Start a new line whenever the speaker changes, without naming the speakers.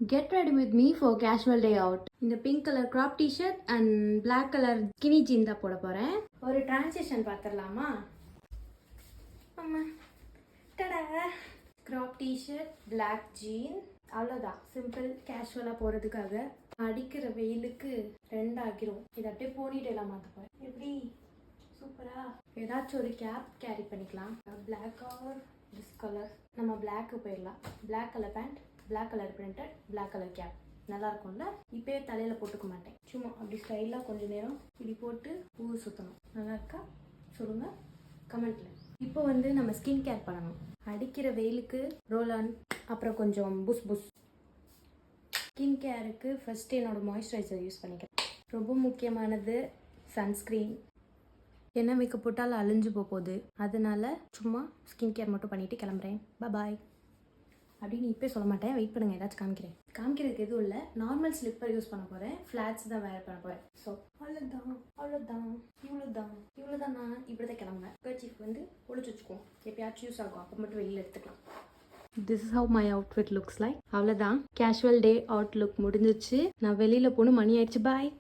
Get ready with me for casual day out. இந்த pink colour crop t-shirt and black colour skinny jean தான் போட போறேன். ஒரு transition பார்த்துடலாமா? அம்மா டடா crop t-shirt black jean அவ்வளோதான். சிம்பிள் கேஷுவலாக போகிறதுக்காக அடிக்கிற வெயிலுக்கு ரெண்டாகிரும். இதை அப்படியே போனிட்டெல்லாம் மாற்ற போகிறேன். எப்படி சூப்பரா ஏதாச்சும் ஒரு கேப் கேரி பண்ணிக்கலாம். Black or this colour. நம்ம பிளாக்கு போயிடலாம். Black colour pant, black colour printed, black colour cap நல்லா இருக்கும்ல. இப்போயே தலையில் போட்டுக்க மாட்டேன். சும்மா அப்படி ஸ்டைலாக கொஞ்சம் நேரம் இப்படி போட்டு ஊர் சுற்றணும். நல்லா இருக்கா சொல்லுங்கள் கமெண்ட்டில். இப்போ நம்ம ஸ்கின் கேர் பண்ணணும். அடிக்கிற வெயிலுக்கு ரோல் ஆன், அப்புறம் கொஞ்சம் புஷ் புஷ். ஸ்கின் கேருக்கு ஃபஸ்ட்டு என்னோடய மாய்ஸ்சரைசர் யூஸ் பண்ணிக்கிறேன். ரொம்ப முக்கியமானது சன்ஸ்க்ரீன். என்ன மேக்கப் போட்டாலும் அழிஞ்சு போகுது, அதனால சும்மா ஸ்கின் கேர் மட்டும் பண்ணிவிட்டு கிளம்புறேன். பாய் அப்படின்னு இப்போ சொல்ல மாட்டேன். வெயிட் பண்ணுங்கள், ஏதாச்சும் காமிக்கிறதுக்கு எதுவும் இல்லை. நார்மல் ஸ்லிப்பர் யூஸ் பண்ண போகிறேன். ஃப்ளாட்ஸ் தான் வேர் பண்ண போகிறேன். ஸோ அவ்வளோதான் இவ்வளோதான். நான் இப்படி தான் கிளம்புவேன். கர்ச்சீஃப் ஒழிச்சு வச்சுக்குவோம். எப்பயாச்சும் யூஸ் ஆகும், அப்போ மட்டும் வெளியில் எடுத்துக்கலாம். This is how my outfit looks like. அவ்வளோதான், கேஷுவல் டே அவுட் லுக் முடிஞ்சிச்சு. நான் வெளியில் போகணும், மணி ஆயிடுச்சு. பாய்.